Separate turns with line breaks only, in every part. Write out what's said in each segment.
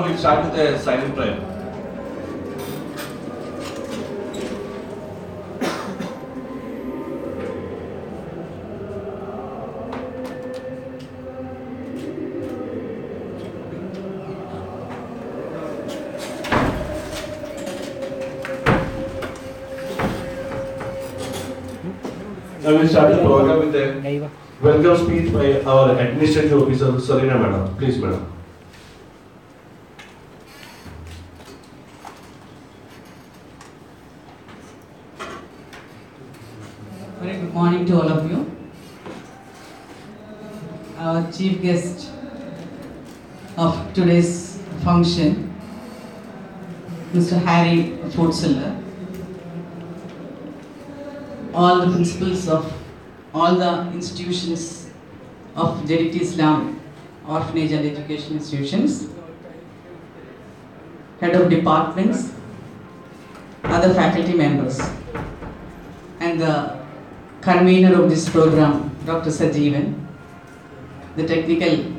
we'll start with a silent prayer. Now we'll start the program with a welcome speech by our Administrative Officer, Serena Madam. Please, Madam.
Very good morning to all of you. Our chief guest of today's function, Mr. Harry Fortseller, all the principals of all the institutions of Jadit Islam Orphanage and Education Institutions, head of departments, other faculty members, and the convener of this program, Dr. Sajeevan, the technical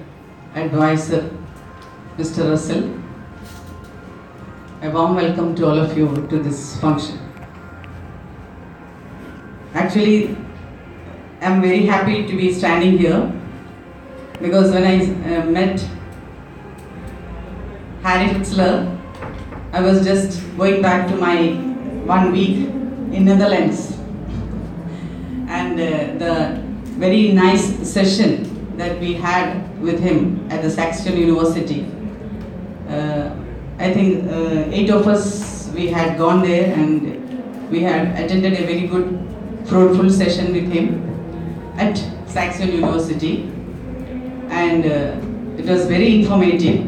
advisor, Mr. Russell. A warm welcome to all of you to this function. Actually, I'm very happy to be standing here because when I met Harry Fortseller, I was just going back to my 1 week in Netherlands, and the very nice session that we had with him at the Saxion University. I think 8 of us, we had gone there and we had attended a very good fruitful session with him at Saxion University, and it was very informative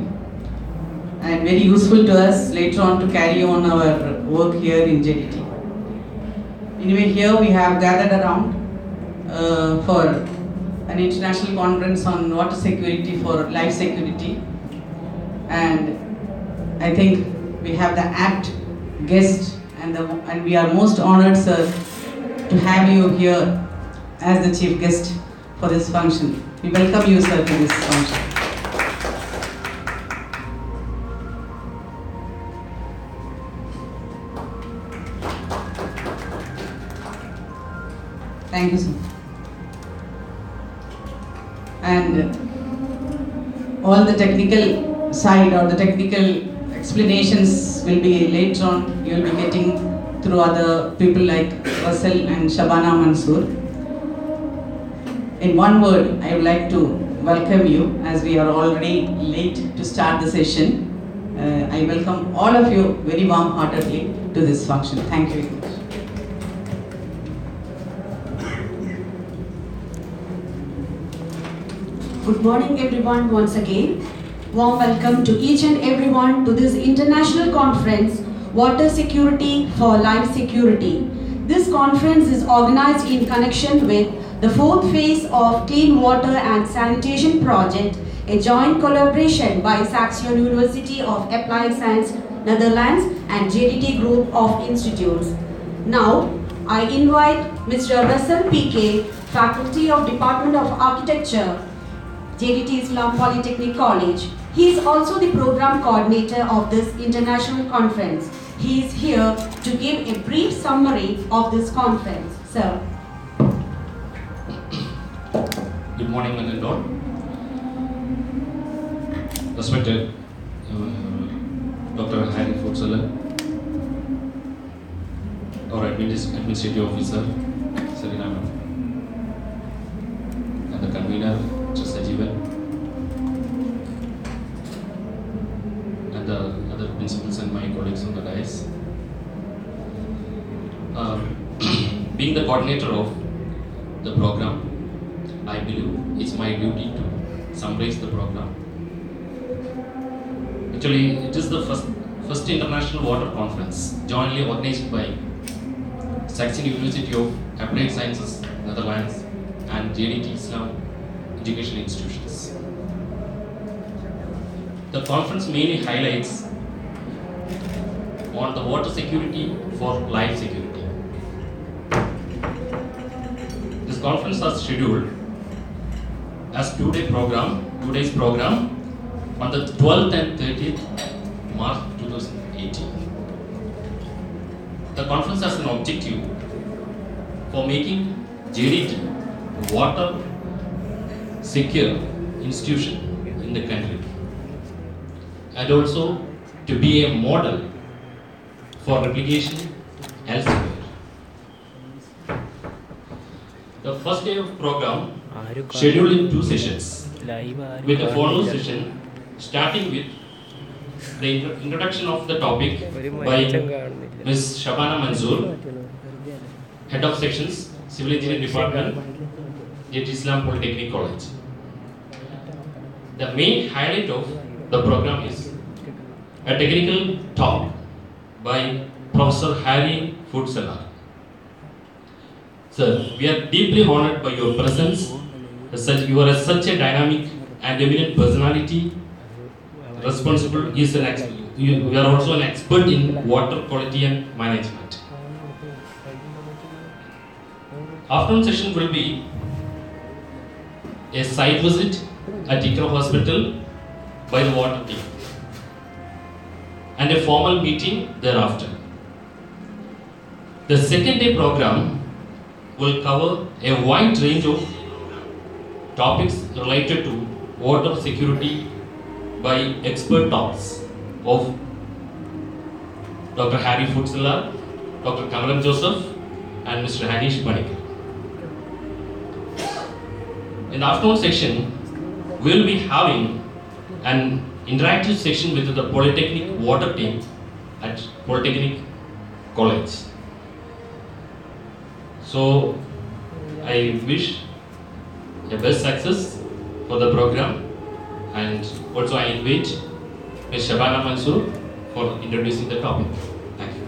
and very useful to us later on to carry on our work here in JDT. Anyway, here we have gathered around for an international conference on water security for life security, and I think we have the apt guest, and we are most honored, sir, to have you here as the chief guest for this function. We welcome you, sir, to this function. Thank you, sir. And all the technical side or the technical explanations will be later on. You will be getting through other people like Russell and Shabana Mansoor. In one word, I would like to welcome you as we are already late to start the session. I welcome all of you very warm-heartedly to this function. Thank you very much.
Good morning everyone once again. Warm welcome to each and everyone to this international conference, Water Security for Life Security. This conference is organized in connection with the 4th phase of Clean Water and Sanitation Project, a joint collaboration by Saxion University of Applied Science, Netherlands and JDT Group of Institutes. Now, I invite Mr. Russell PK, Faculty of Department of Architecture, JDT Islam Polytechnic College. He is also the program coordinator of this international conference. He is here to give a brief summary of this conference. Sir.
Good morning, one and all. Respected Dr. Harry Fortseller, our administrative officer, Serena Madam, and the convener, Mr. Sajeevan, and the other principals and my colleagues on the dais. Being the coordinator of the program, I believe it's my duty to summarize the program. Actually, it is the first international water conference jointly organized by Saxion University of Applied Sciences, Netherlands, and JDT Islam Education Institutions. The conference mainly highlights on the water security for life security. This conference was scheduled as 2 days program on the 12th and 30th The conference has an objective for making JDT water secure institution in the country, and also to be a model for replication elsewhere. The first day of program scheduled in 2 sessions, with a formal session starting with the introduction of the topic by Ms. Shabana Manzoor, Head of Sections, Civil Engineering Department, JDT Islam Polytechnic College. The main highlight of the program is a technical talk by Professor Harry Futsalar. Sir, we are deeply honored by your presence. You are such a dynamic and eminent personality. Responsible is you are also an expert in water quality and management. Afternoon session will be a site visit at ICRA Hospital by the water team, and a formal meeting thereafter. The second day program will cover a wide range of topics related to water security by expert talks of Dr. Harry Futsalar, Dr. Kamalam Joseph, and Mr. Hanish Manikar. In the afternoon section, we will be having an interactive section with the Polytechnic water team at Polytechnic College. So, I wish the best success for the program, and also I invite Ms. Shabana Manzoor for introducing the topic. Thank you.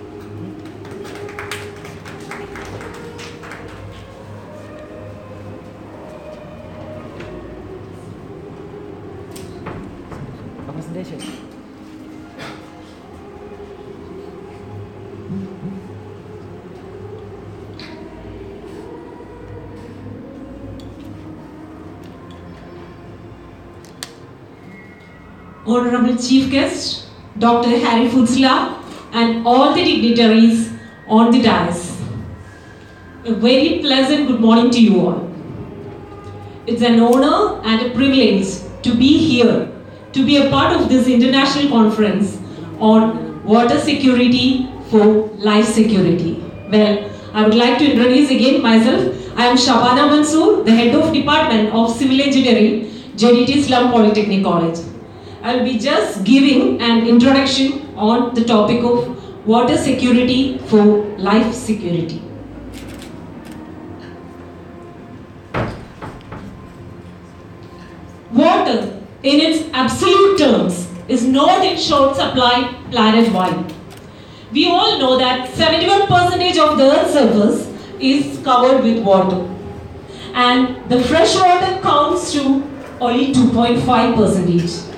Honorable Chief Guest, Dr. Harry Futsalar, and all the dignitaries on the dais. A very pleasant good morning to you all. It's an honor and a privilege to be here, to be a part of this international conference on water security for life security. Well, I would like to introduce again myself. I am Shabana Manzoor, the Head of Department of Civil Engineering, JDT Islam Polytechnic College. I will be just giving an introduction on the topic of water security for life security. Water, in its absolute terms, is not in short supply planet-wide. We all know that 71% of the Earth's surface is covered with water, and the fresh water counts to only 2.5%.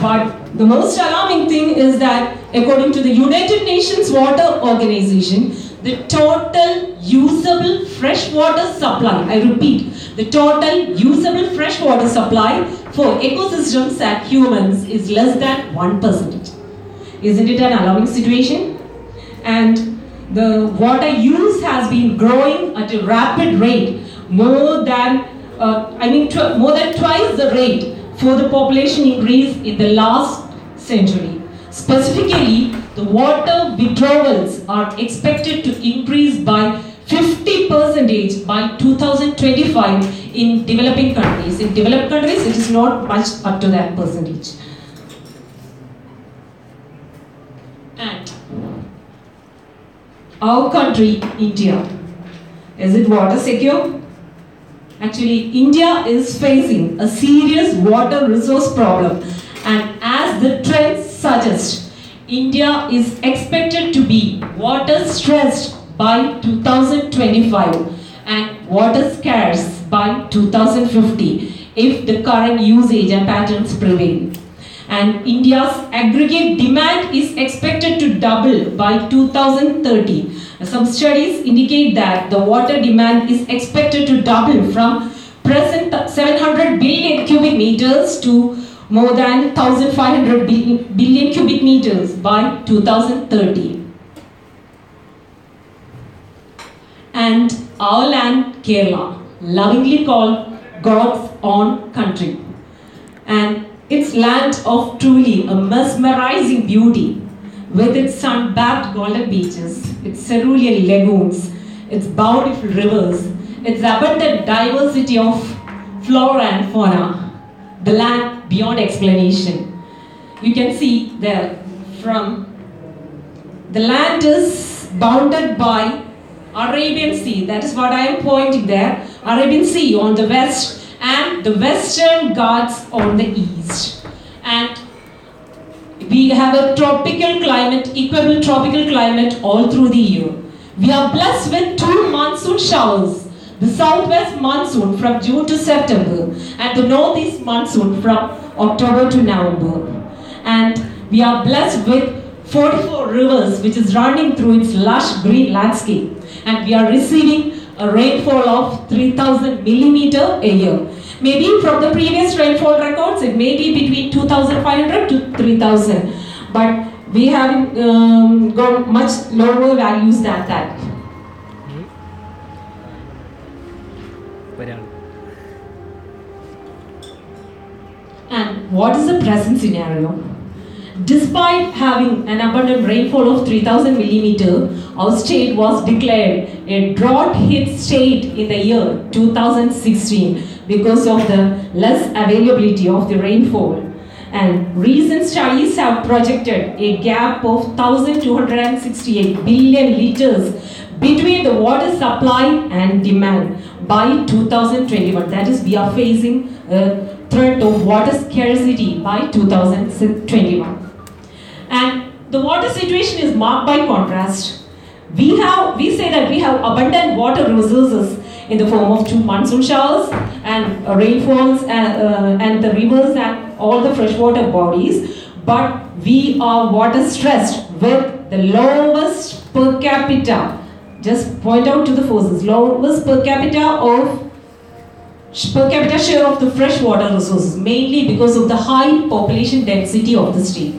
But the most alarming thing is that according to the United Nations Water Organization, the total usable freshwater supply, I repeat, the total usable freshwater supply for ecosystems and humans is less than 1%. Isn't it an alarming situation? And the water use has been growing at a rapid rate, more than twice the rate for the population increase in the last century. Specifically, the water withdrawals are expected to increase by 50% by 2025 in developing countries. In developed countries, it is not much up to that percentage. And our country, India, is it water secure? Actually, India is facing a serious water resource problem, and as the trends suggest, India is expected to be water stressed by 2025 and water scarce by 2050 if the current usage and patterns prevail. And India's aggregate demand is expected to double by 2030. Some studies indicate that the water demand is expected to double from present 700 billion cubic meters to more than 1,500 billion cubic meters by 2030.
and our land, Kerala, lovingly called God's own country. And its land of truly a mesmerizing beauty, with its sun-bathed golden beaches, its cerulean lagoons, its bountiful rivers, its abundant diversity of flora and fauna, the land beyond explanation. You can see there from the land is bounded by Arabian Sea, that is what I am pointing there, Arabian Sea on the west and the Western Ghats on the east. And we have a tropical climate, equable tropical climate all through the year. We are blessed with 2 monsoon showers, the southwest monsoon from June to September and the northeast monsoon from October to November. And we are blessed with 44 rivers which is running through its lush green landscape, and we are receiving a rainfall of 3000 millimeter a year. Maybe from the previous rainfall records it may be between 2500 to 3000, but we have got much lower values than that. And what is the present scenario? Despite having an abundant rainfall of 3000 millimeter, our state was declared a drought-hit state in the year 2016 because of the less availability of the rainfall. And recent studies have projected a gap of 1,268 billion liters between the water supply and demand by 2021. That is, we are facing a threat of water scarcity by 2021. And the water situation is marked by contrast. We say that we have abundant water resources in the form of 2 monsoon showers and rainfalls and the rivers and all the freshwater bodies, but we are water stressed with the lowest per capita. Just point out to the forces, lowest per capita share of the freshwater resources, mainly because of the high population density of the state.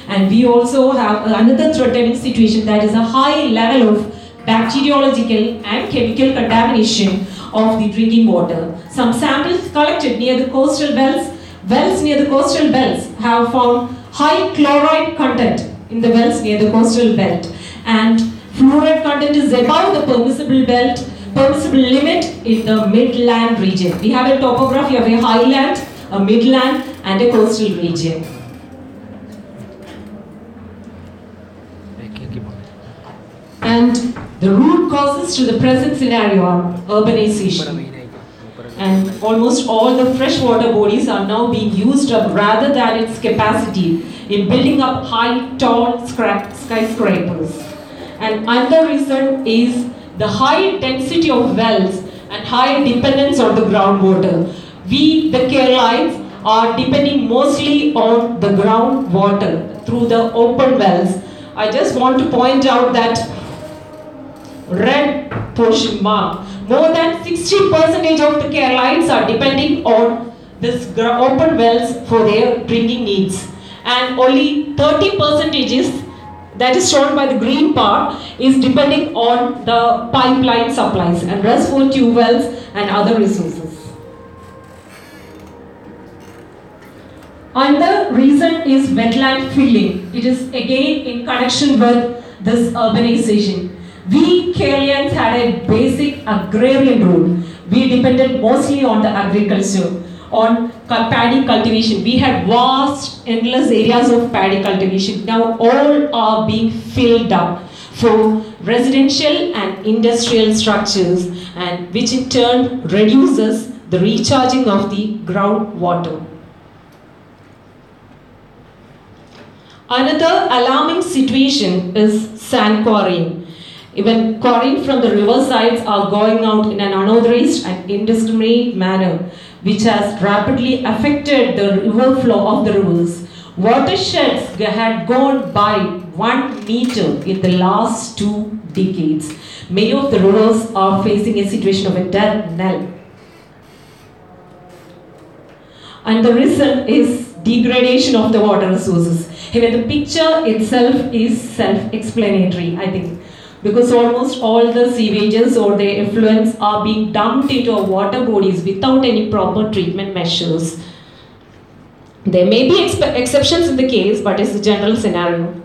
And we also have another threatening situation, that is a high level of bacteriological and chemical contamination of the drinking water. Some samples collected near the coastal wells near the coastal belts have found high chloride content in the wells near the coastal belt, and fluoride content is above the permissible limit in the midland region. We have a topography of a highland, a midland and a coastal region. And the root causes to the present scenario are urbanization. And almost all the freshwater bodies are now being used up rather than its capacity in building up high, tall skyscrapers. And another reason is the high density of wells and high dependence on the groundwater. We, the Keralites, are depending mostly on the groundwater through the open wells. I just want to point out that red portion mark, more than 60% of the Keralites are depending on this open wells for their drinking needs, and only 30% is, that is shown by the green part, is depending on the pipeline supplies, and rest for tube wells and other resources. Another reason is wetland filling. It is again in connection with this urbanization. We Keralians had a basic agrarian rule. We depended mostly on the agriculture, on paddy cultivation. We had vast, endless areas of paddy cultivation. Now all are being filled up for residential and industrial structures, and which in turn reduces the recharging of the groundwater. Another alarming situation is sand quarrying. Even quarrying from the riversides are going out in an unauthorized and indiscriminate manner, which has rapidly affected the river flow of the rivers. Watersheds had gone by 1 meter in the last 2 decades. Many of the rivers are facing a situation of a dead knell. And the reason is degradation of the water resources. Even the picture itself is self-explanatory, I think. because almost all the sewages or their effluents are being dumped into our water bodies without any proper treatment measures. There may be exceptions in the case, but it's a general scenario.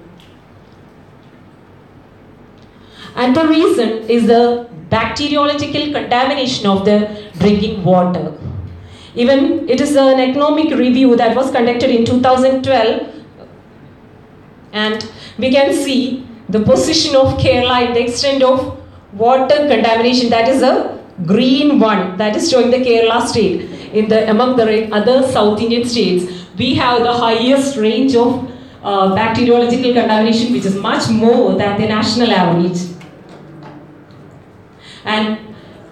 And the reason is the bacteriological contamination of the drinking water. Even it is an economic review that was conducted in 2012, and we can see the position of Kerala in the extent of water contamination. That is a green one, that is showing the Kerala state. Among the other South Indian states, we have the highest range of bacteriological contamination, which is much more than the national average. And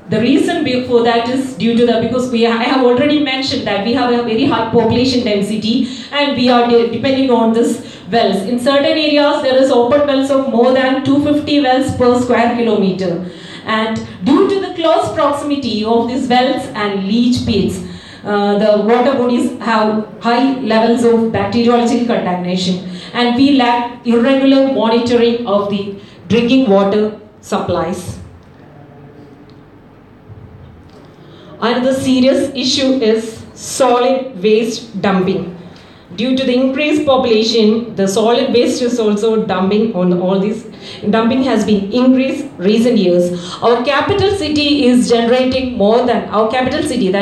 the reason for that is due to because I have already mentioned that we have a very high population density, and we are depending on this wells. In certain areas, there is open wells of more than 250 wells per square kilometer. And due to the close proximity of these wells and leach pits, the water bodies have high levels of bacteriological contamination, and we lack irregular monitoring of the drinking water supplies. Another serious issue is solid waste dumping. Due to the increased population, the solid waste is also dumping on all these. Dumping has been increased recent years. Our capital city, that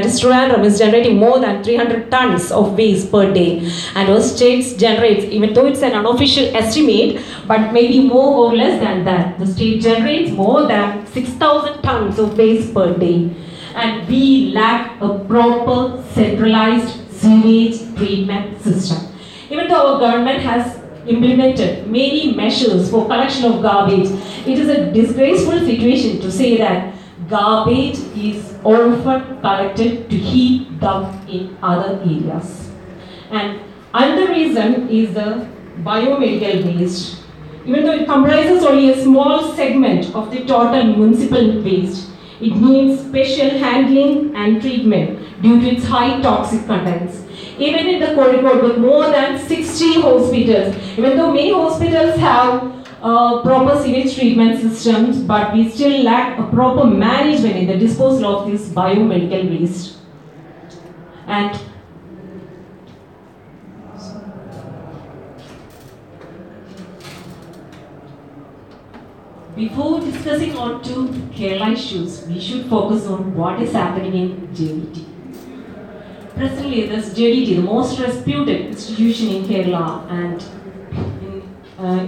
is Trivandrum, is generating more than 300 tons of waste per day. And our state generates, even though it's an unofficial estimate, but maybe more or less than that. The state generates more than 6,000 tons of waste per day. And we lack a proper centralized sewage treatment system. Even though our government has implemented many measures for collection of garbage, it is a disgraceful situation to say that garbage is often collected to heap dumped in other areas. And another reason is the biomedical waste. Even though it comprises only a small segment of the total municipal waste, it needs special handling and treatment due to its high toxic contents. Even in the Kozhikode, with more than 60 hospitals, even though many hospitals have proper sewage treatment systems, but we still lack a proper management in the disposal of this biomedical waste. And before discussing on to Kerala issues, we should focus on what is happening in JDT. Presently, this JDT, the most reputed institution in Kerala, and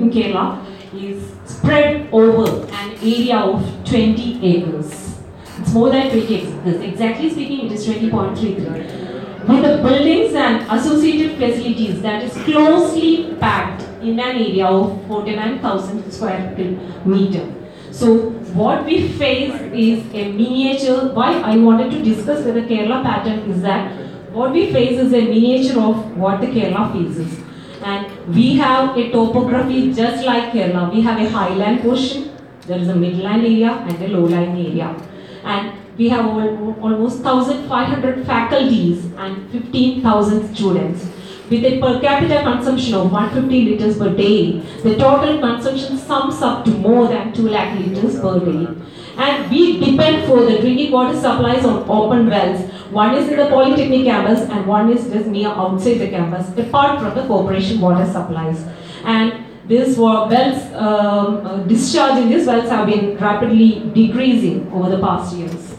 in Kerala, is spread over an area of 20 acres. It's more than 20 acres. Exactly speaking, it is 20.33. With the buildings and associated facilities that is closely packed in an area of 49,000 square kilometers. So what we face is a miniature. Why I wanted to discuss with the Kerala pattern is that what we face is a miniature of what the Kerala faces. And we have a topography just like Kerala. We have a highland portion, there is a midland area and a lowland area. And we have almost 1,500 faculties and 15,000 students. With a per capita consumption of 150 liters per day, the total consumption sums up to more than 2 lakh liters per day. And we depend for the drinking water supplies on open wells. One is in the Polytechnic campus and one is just near outside the campus, apart from the corporation water supplies. And these wells, discharge in these wells have been rapidly decreasing over the past years.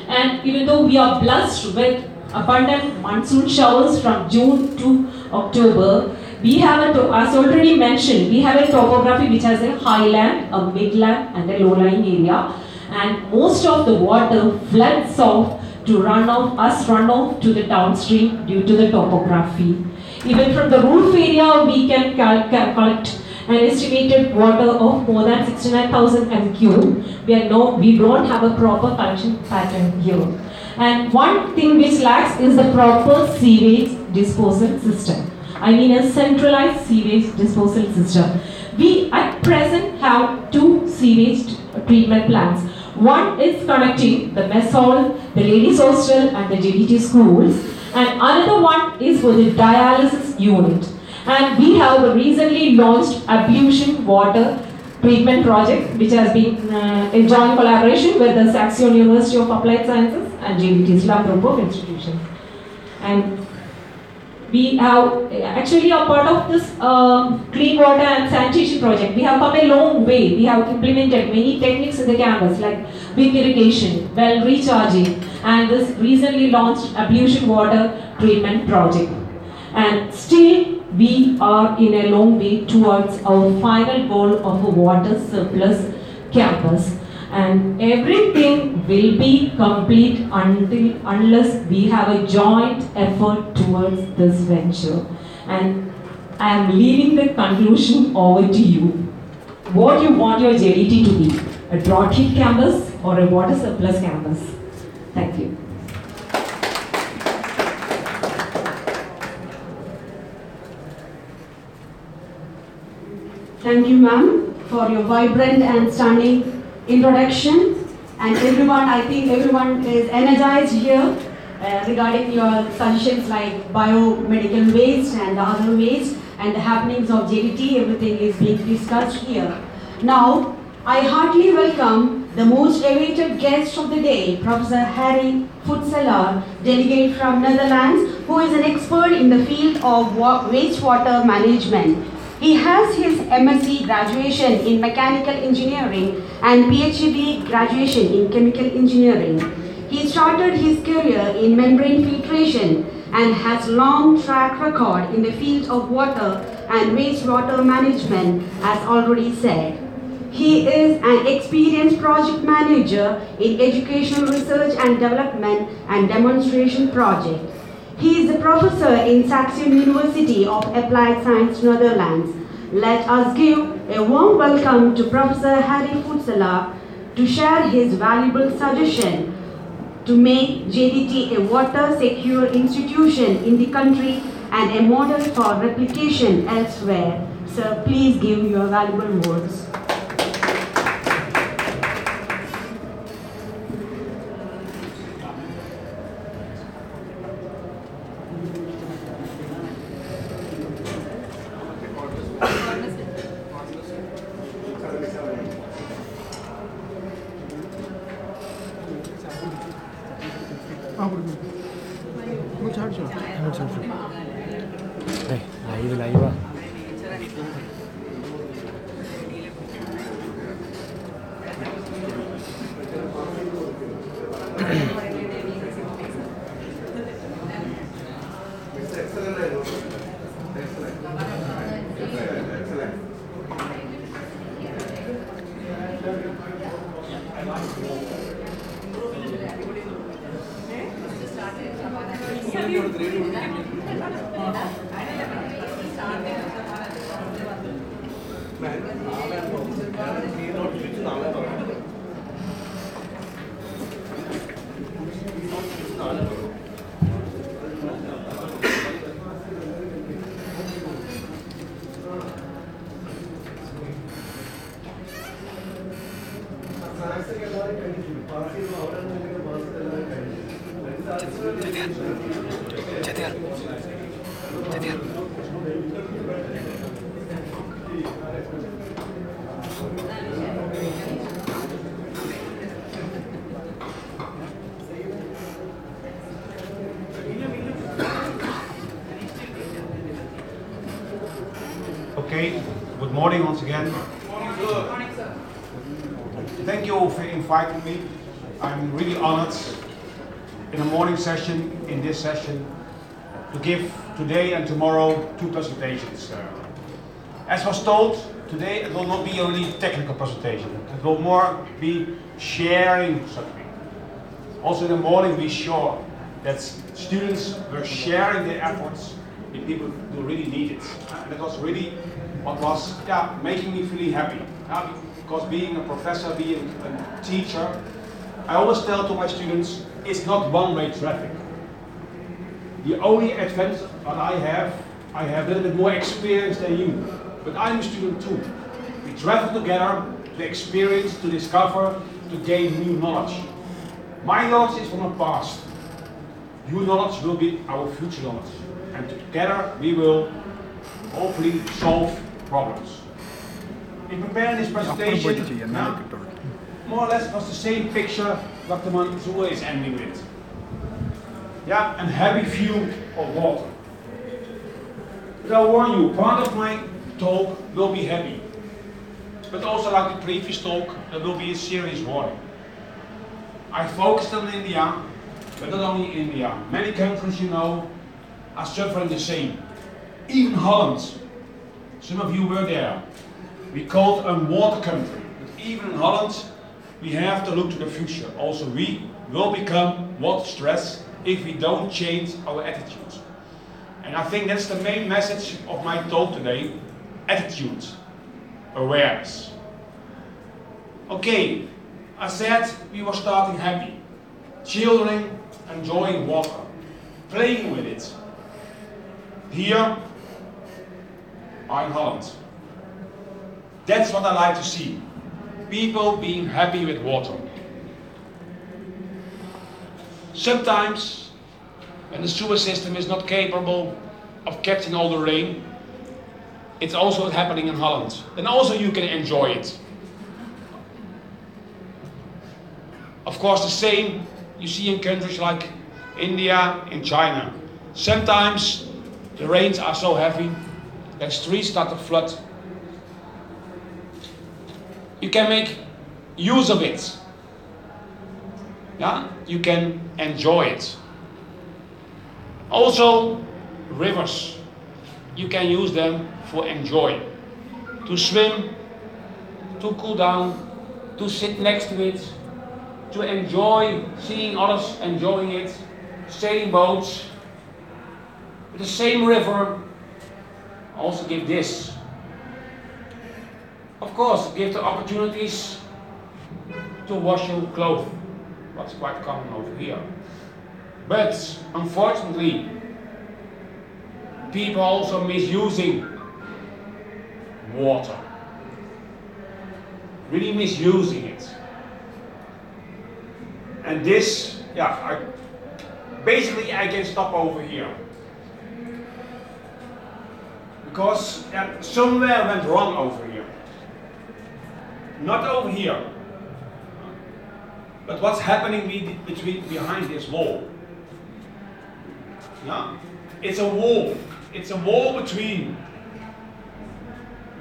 And even though we are blessed with abundant monsoon showers from June to October, we have, as already mentioned, we have a topography which has a highland, a midland and a lowland area. And most of the water floods off to run off to the downstream due to the topography. Even from the roof area, we can collect an estimated water of more than 69,000 m3. We don't have a proper collection pattern here. And one thing which lacks is the proper sewage disposal system. I mean a centralized sewage disposal system. We at present have 2 sewage treatment plants. One is connecting the mess hall, the ladies hostel and the JDT schools, and another one is for the dialysis unit. And we have recently launched Ablution Water Treatment Project, which has been a joint collaboration with the Saxion University of Applied Sciences and JDT Islam group of institutions. And we have actually a part of this clean water and sanitation project. We have come a long way. We have implemented many techniques in the campus like wind irrigation, well recharging, and this recently launched Ablution Water Treatment Project. And still we are in a long way towards our final goal of a water surplus campus. And everything will be complete unless we have a joint effort towards this venture. And I am leaving the conclusion over to you. What you want your JDT to be? A drought hit campus or a water surplus campus? Thank you.
Thank you, ma'am, for your vibrant and stunning introduction. And everyone, I think everyone is energized here regarding your suggestions like biomedical waste and the other waste and the happenings of JDT. Everything is being discussed here. Now, I heartily welcome the most awaited guest of the day, Professor Harry Voetselaar, delegate from Netherlands, who is an expert in the field of wastewater management. He has his MSc graduation in mechanical engineering and PhD graduation in chemical engineering. He started his career in membrane filtration and has long track record in the field of water and wastewater management, as already said. He is an experienced project manager in educational research and development and demonstration project. He is a professor in Saxion University of Applied Science, Netherlands. Let us give a warm welcome to Professor Harry Voetselaar to share his valuable suggestion to make JDT a water-secure institution in the country and a model for replication elsewhere. Sir, please give your valuable words.
live.
Okay, good morning once again. Thank you for inviting me. I'm really honored in a morning session, in this session, to give today and tomorrow 2 presentations. As was told, today it will not be a really technical presentation. It will more be sharing something. Also in the morning we saw that students were sharing their efforts with people who really need it. And it was really what was making me really happy. Because being a professor, being a teacher, I always tell to my students, it's not one-way traffic. The only advantage that I have a little bit more experience than you. But I'm a student too. We travel together to experience, to discover, to gain new knowledge. My knowledge is from the past. Your knowledge will be our future knowledge. And together we will hopefully solve problems. In preparing this presentation, more or less was the same picture Dr. Mansour is ending with. Yeah, a heavy view of water. But I warn you, part of my talk will be heavy. But also like the previous talk, there will be a serious warning. I focused on India, but not only India. Many countries, you know, are suffering the same. Even Holland. Some of you were there. We call it a water country. But even in Holland, we have to look to the future. Also, we will become water stressed if we don't change our attitudes. And I think that's the main message of my talk today. Attitude. Awareness. Okay, I said we were starting happy. Children enjoying water. Playing with it. Here, I'm in Holland. That's what I like to see. People being happy with water. Sometimes, when the sewer system is not capable of catching all the rain, it's also happening in Holland. Then also you can enjoy it. Of course, the same you see in countries like India and China. Sometimes the rains are so heavy that streets start to flood. You can make use of it. Yeah? You can enjoy it. Also, rivers. You can use them for enjoy. To swim, to cool down, to sit next to it, to enjoy seeing others enjoying it, sailing boats. The same river also give this. Of course, give the opportunities to wash your clothes. That's quite common over here. But unfortunately, people are also misusing water. Really misusing it. And this, basically I can stop over here. Because somewhere went wrong over here. Not over here. But what's happening behind this wall? Yeah? It's a wall. It's a wall between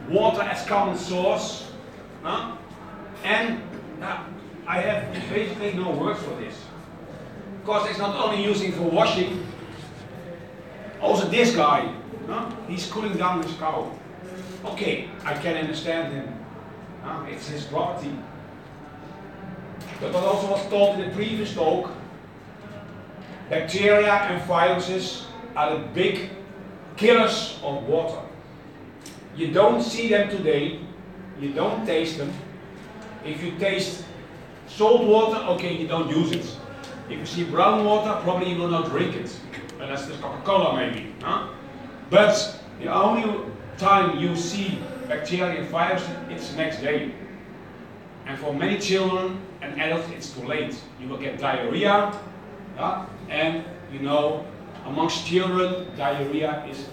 water as common source, and I have basically no words for this. Because it's not only using for washing, also this guy, he's cooling down his cow. Okay, I can understand him. It's his property. But what also was told in the previous talk, bacteria and viruses are the big killers of water. You don't see them today, you don't taste them. If you taste salt water, okay, you don't use it. If you see brown water, probably you will not drink it. Unless it's Coca-Cola maybe. But the only time you see bacteria and viruses, it's the next day. And for many children and adults, it's too late. You will get diarrhea, and you know, amongst children, diarrhea is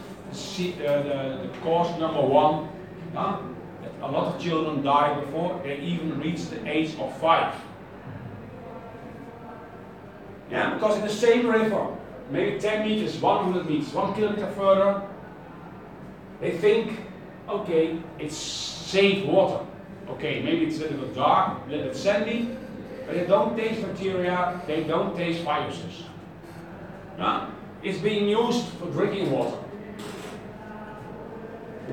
the cause number one. A lot of children die before they even reach the age of 5. Yeah, because in the same river, maybe 10 meters, 100 meters, 1 kilometer further, they think, okay, it's safe water. Okay, maybe it's a little bit dark, a little bit sandy, but they don't taste bacteria, they don't taste viruses. It's being used for drinking water.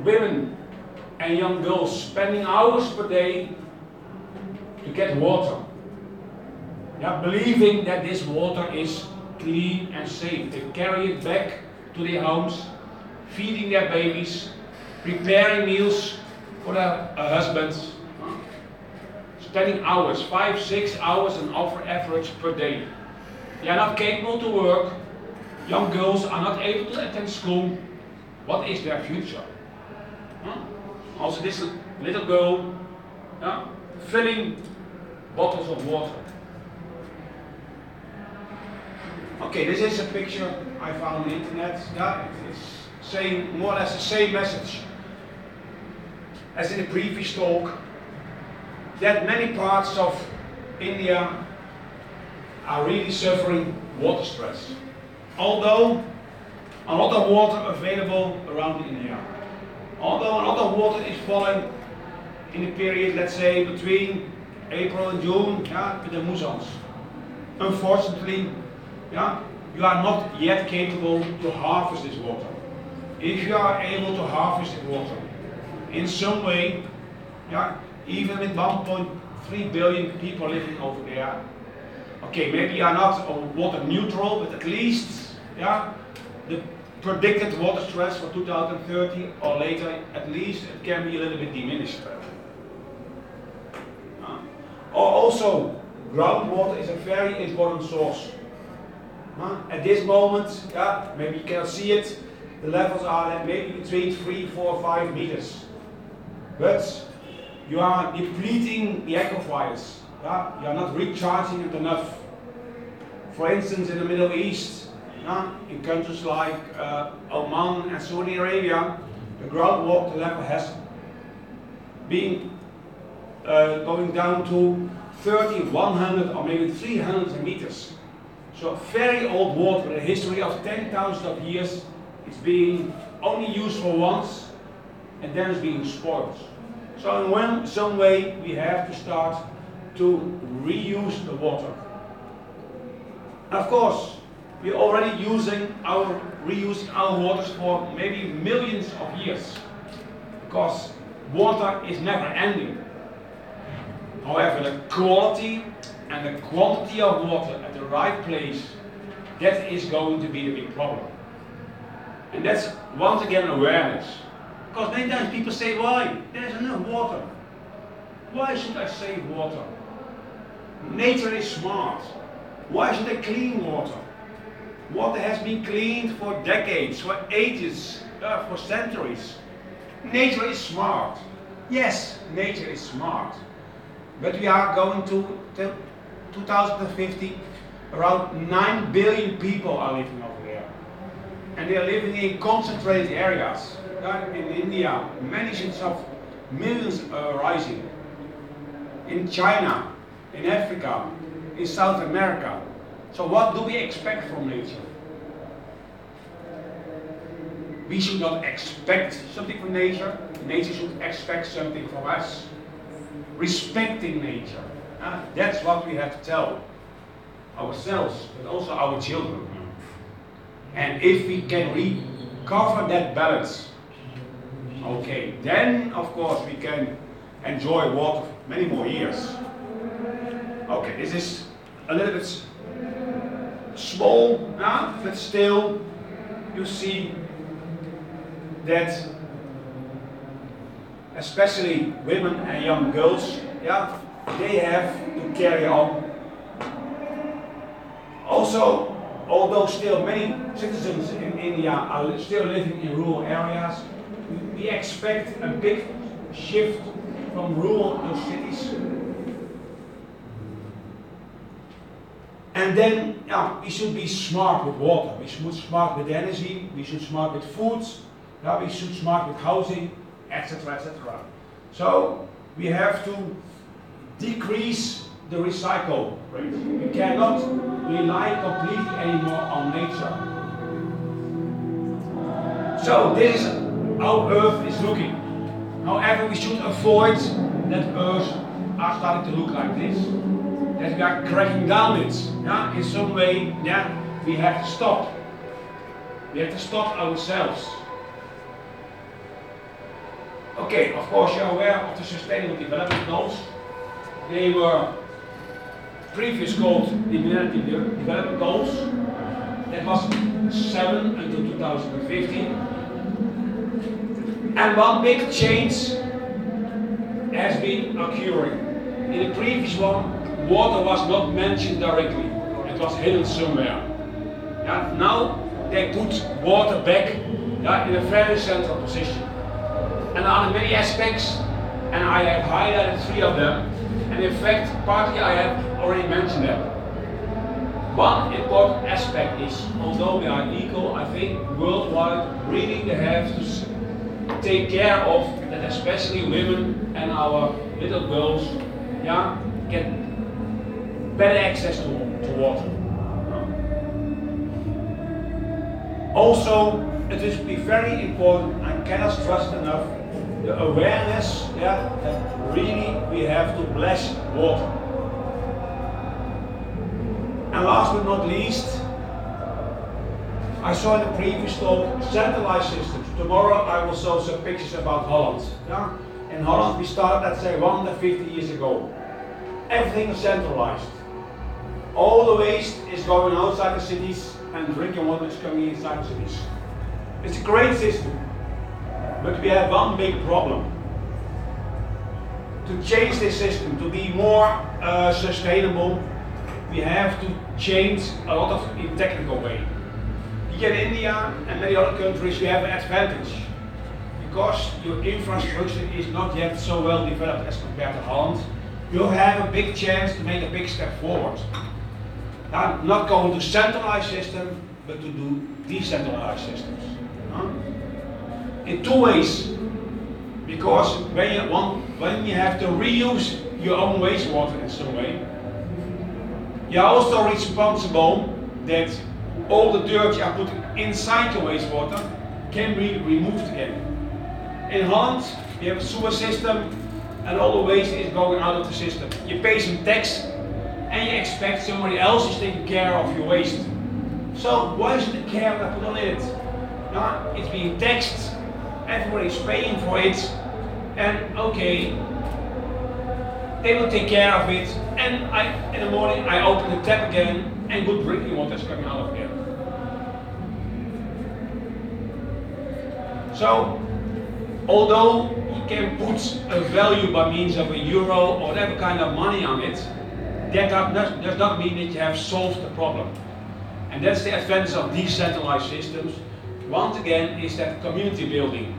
Women and young girls spending hours per day to get water. Believing that this water is clean and safe. They carry it back to their homes, feeding their babies, preparing meals for their husbands. Spending hours, 5-6 hours on average per day. They are not capable to work. Young girls are not able to attend school. What is their future? Also this little girl filling bottles of water. Okay, this is a picture I found on the internet. It's saying more or less the same message as in the previous talk, that many parts of India are really suffering water stress. Although a lot of water available around India, although a lot of water is falling in the period, let's say, between April and June, with the moussons. Unfortunately, you are not yet capable to harvest this water. If you are able to harvest this water in some way, even with 1.3 billion people living over there, okay, maybe you are not water neutral, but at least, the predicted water stress for 2030 or later, at least it can be a little bit diminished. Or also, groundwater is a very important source. At this moment, maybe you cannot see it, the levels are at maybe between 3, 4, 5 meters. But you are depleting the aquifers. You are not recharging it enough. For instance, in the Middle East, in countries like Oman and Saudi Arabia, the groundwater level has been going down to 30, 100 or maybe 300 meters. So very old water, with a history of 10,000 of years, it's being only used for once and then it's being spoiled. So in some way we have to start to reuse the water. And of course, we're already reusing our waters for maybe millions of years, because water is never ending. However, the quality and the quantity of water at the right place, that is going to be the big problem. And that's once again awareness. Because many times people say, why? There's enough water. Why should I save water? Nature is smart. Why should I clean water? Water has been cleaned for decades, for ages, for centuries. Nature is smart. Yes, nature is smart. But we are going to, till 2050, around 9 billion people are living over there. And they are living in concentrated areas. In India, many cities of millions are rising. In China, in Africa, in South America. So what do we expect from nature? We should not expect something from nature. Nature should expect something from us. Respecting nature. That's what we have to tell ourselves, but also our children. And if we can recover that balance, okay, then of course we can enjoy water many more years. Okay, this is a little bit small, but still you see that especially women and young girls, they have to carry on. Also, although still many citizens in India are still living in rural areas, we expect a big shift from rural to cities. And then, we should be smart with water, we should be smart with energy, we should be smart with foods, we should be smart with housing, etc., etc. So we have to decrease the recycle rate. We cannot rely completely anymore on nature. So this is how Earth is looking. However, we should avoid that Earth are starting to look like this. That we are cracking down it. In some way, we have to stop. We have to stop ourselves. Okay, of course you're aware of the Sustainable Development Goals. They were previously called the Millennium Development Goals. That was 7 until 2015. And one big change has been occurring. In the previous one, water was not mentioned directly. It was hidden somewhere. Now they put water back in a very central position. And there are many aspects, and I have highlighted 3 of them. And in fact, partly I have already mentioned them. One important aspect is, although we are equal, I think worldwide really they have to take care of that, especially women and our little girls, yeah, get better access to water. Also, it is be very important, I cannot stress it enough, the awareness, yeah, that really we have to bless water. And last but not least, I saw in the previous talk centralized systems. Tomorrow I will show some pictures about Holland. Yeah? In Holland we started, let's say, 150 years ago. Everything is centralized. All the waste is going outside the cities and drinking water is coming inside the cities. It's a great system, but we have one big problem. To change this system, to be more sustainable, we have to change a lot of in technical way. Here in India and many other countries you have an advantage because your infrastructure is not yet so well developed as compared to Holland. You have a big chance to make a big step forward. I'm not going to centralized system, but to do decentralized systems. In two ways, because when you have to reuse your own wastewater in some way, you are also responsible that all the dirt you are putting inside your wastewater can be removed again. In Holland, you have a sewer system and all the waste is going out of the system. You pay some tax and you expect somebody else is taking care of your waste. So why is it the care that put on it? No, it's being taxed, everybody's paying for it, and okay, they will take care of it, and in the morning I open the tap again and good drinking water is coming out of there. So, although you can put a value by means of €1 or whatever kind of money on it, that does not mean that you have solved the problem. And that's the advantage of decentralized systems. Once again, is that community building.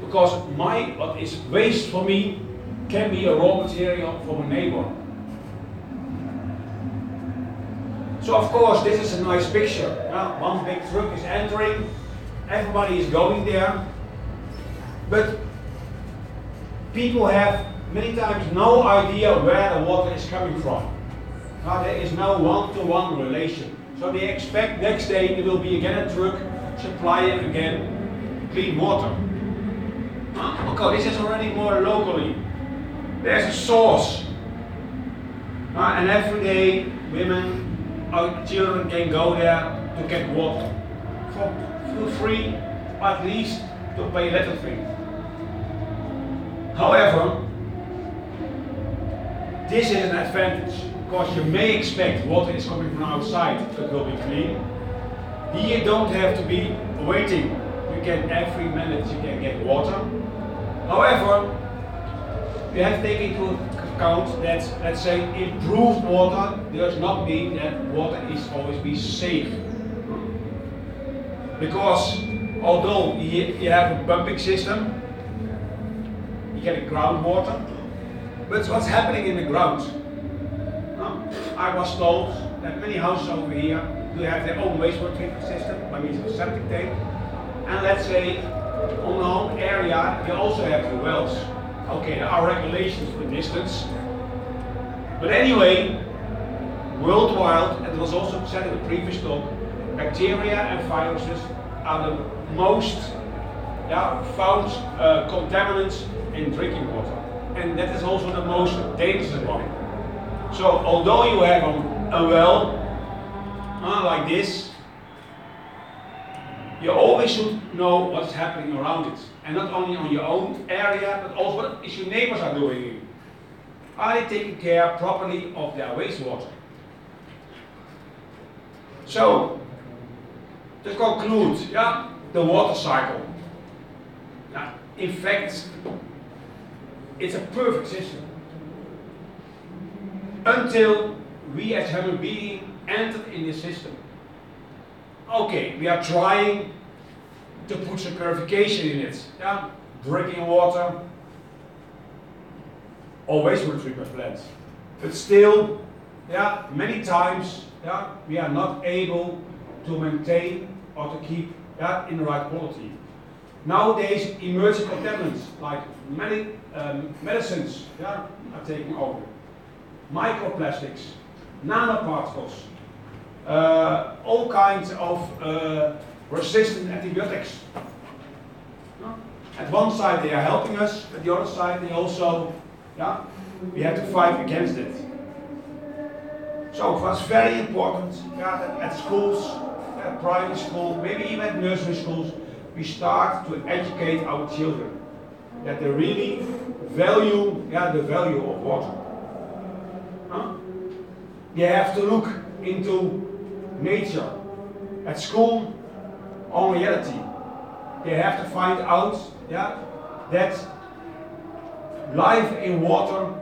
Because what is waste for me can be a raw material from a neighbor. So of course this is a nice picture. One big truck is entering, everybody is going there, but people have many times no idea where the water is coming from. There is no one-to-one relation. So they expect next day there will be again a truck supplying again clean water. Okay, this is already more locally. There's a source. And every day women, children can go there to get water. For free, at least to pay little thing. However, this is an advantage. Because you may expect water is coming from outside, it will be clean. Here you don't have to be waiting. You can every minute you can get water. However, you have to take into account that, let's say, improved water does not mean that water is always be safe. Because although you have a pumping system, you get groundwater, but what's happening in the ground? I was told that many houses over here do have their own wastewater treatment system by means of a septic tank. And let's say on the home area you also have the wells. Okay, there are regulations for distance. But anyway, worldwide, and it was also said in the previous talk, bacteria and viruses are the most found contaminants in drinking water. And that is also the most dangerous one. So although you have a well like this, you always should know what's happening around it. And not only on your own area, but also what is your neighbors are doing. Are they taking care properly of their wastewater? So, to conclude, the water cycle. In fact, it's a perfect system. Until we as human beings entered in this system. Okay, we are trying to put some purification in it. Drinking water or wastewater treatment plants. But still, many times, we are not able to maintain or to keep in the right quality. Nowadays, emerging contaminants like many medicines are taking over. Microplastics, nanoparticles, all kinds of resistant antibiotics. At one side they are helping us, at the other side they also, we have to fight against it. So for us very important that at schools, at primary school, maybe even at nursery schools, we start to educate our children that they really value the value of water. They have to look into nature. At school, on reality, they have to find out that life in water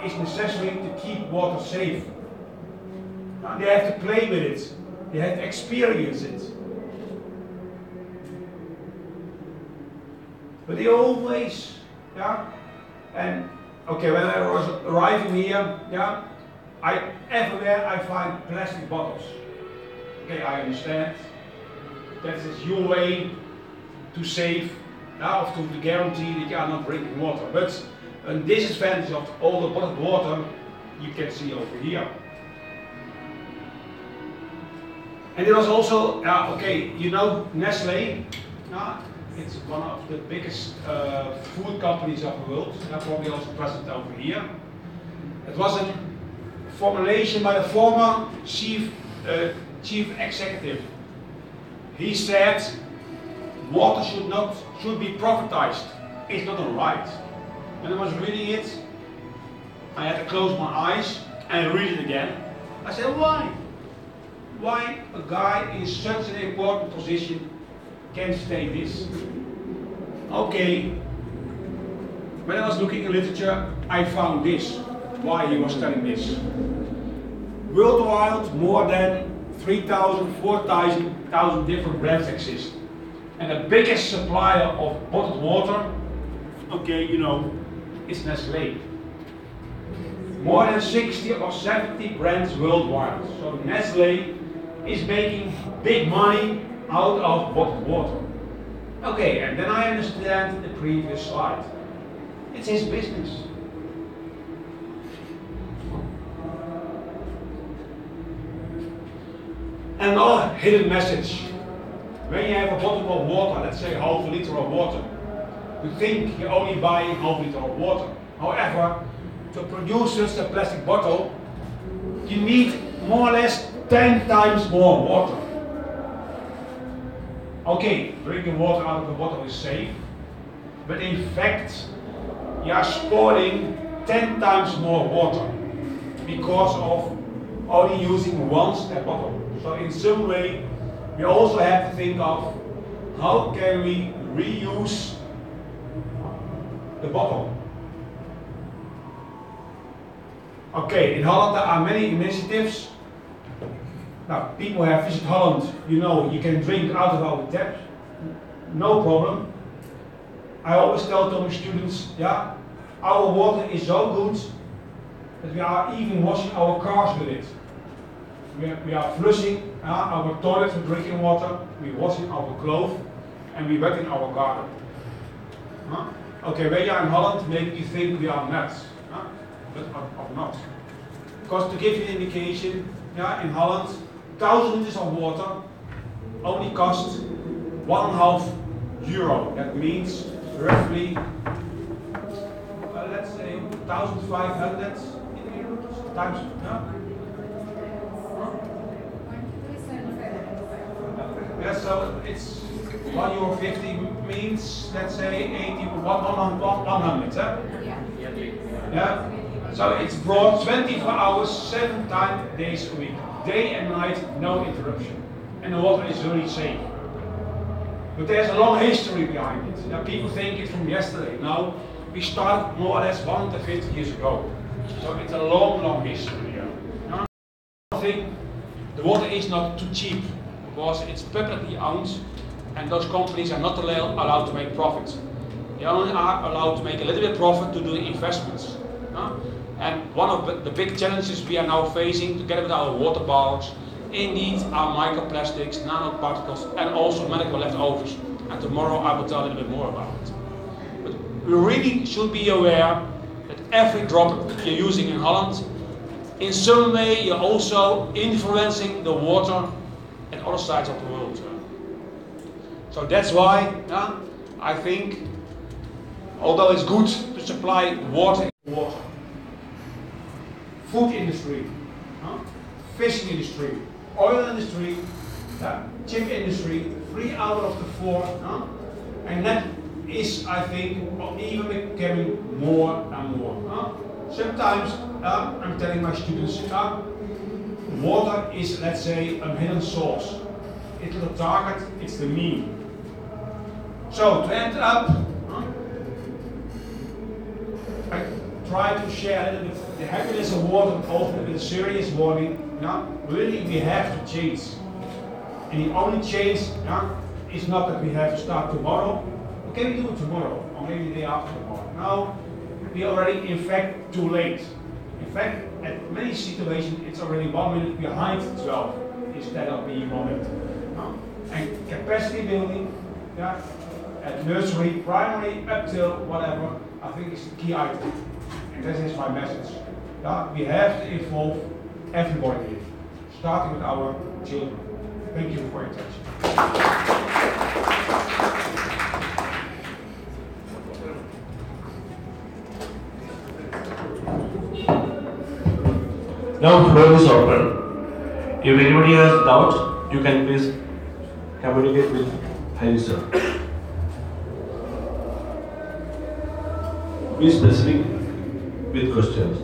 is necessary to keep water safe. They have to play with it. They have to experience it. But they always, and okay, when I was arriving here, everywhere I find plastic bottles. Okay, I understand. That is your way to save, or to guarantee that you are not drinking water. But a disadvantage of all the bottled water you can see over here. And it was also, okay, you know Nestlé, it's one of the biggest food companies of the world, probably also present over here. It was a formulation by the former chief executive. He said, water should be privatized. It's not alright. When I was reading it, I had to close my eyes and read it again. I said, why? Why a guy in such an important position can say this? Okay, when I was looking in literature, I found this, why he was telling this. Worldwide, more than 3,000, 4,000 different brands exist. And the biggest supplier of bottled water, okay, you know, is Nestlé. More than 60 or 70 brands worldwide. So Nestlé is making big money out of bottled water. Okay, and then I understand the previous slide. It's his business. Another hidden message. When you have a bottle of water, let's say half a liter of water, you think you're only buying half a liter of water. However, to produce just a plastic bottle, you need more or less 10 times more water. Okay, drinking water out of a bottle is safe, but in fact, you are spoiling 10 times more water because of only using once a bottle. So in some way, we also have to think of how can we reuse the bottle. Okay, in Holland there are many initiatives. Now, people have visited Holland, you know, you can drink out of our tap, no problem. I always tell to my students, our water is so good that we are even washing our cars with it. We are flushing our toilets with drinking water, we're washing our clothes, and we're wetting our garden. Okay, when you are in Holland, maybe you think we are nuts, but are not. Because to give you an indication, in Holland, 1,000 liters of water only costs €1.5. That means roughly, let's say 1,500 times. Yeah, so it's €1.50 means, let's say 100. Yeah. So it's brought 24 hours, 7 days a week. Day and night, no interruption. And the water is really safe. But there's a long history behind it. Now, people think it's from yesterday. No, we started more or less 150 years ago. So it's a long, long history. I think the water is not too cheap because it's publicly owned and those companies are not allowed to make profit. They only are allowed to make a little bit profit to do investments. And one of the big challenges we are now facing, together with our water bowls, indeed are microplastics, nanoparticles, and also medical leftovers. And tomorrow I will tell a little bit more about it. But we really should be aware that every drop that you're using in Holland, in some way you're also influencing the water at other sides of the world. So that's why I think, although it's good to supply water, food industry, fishing industry, oil industry, chip industry, 3 out of the 4, and that is, I think, even becoming more and more. Sometimes I'm telling my students, water is, let's say, a hidden source. It's the target, it's the mean. So to end up, I try to share a little bit the happiness of water, but also with a serious warning. Really we have to change. And the only change is not that we have to start tomorrow. Okay, we do it tomorrow, or maybe the day after tomorrow. No, we are already, in fact, too late. In fact, at many situations, it's already 1 minute behind 12, instead of being 1 minute. And capacity building, at nursery, primary, up till whatever, I think is the key item. And this is my message. We have to involve everybody here, starting with our children. Thank you for your attention.
Now floor is open. If anybody has doubt, you can please communicate with Hari sir. Be specific with questions.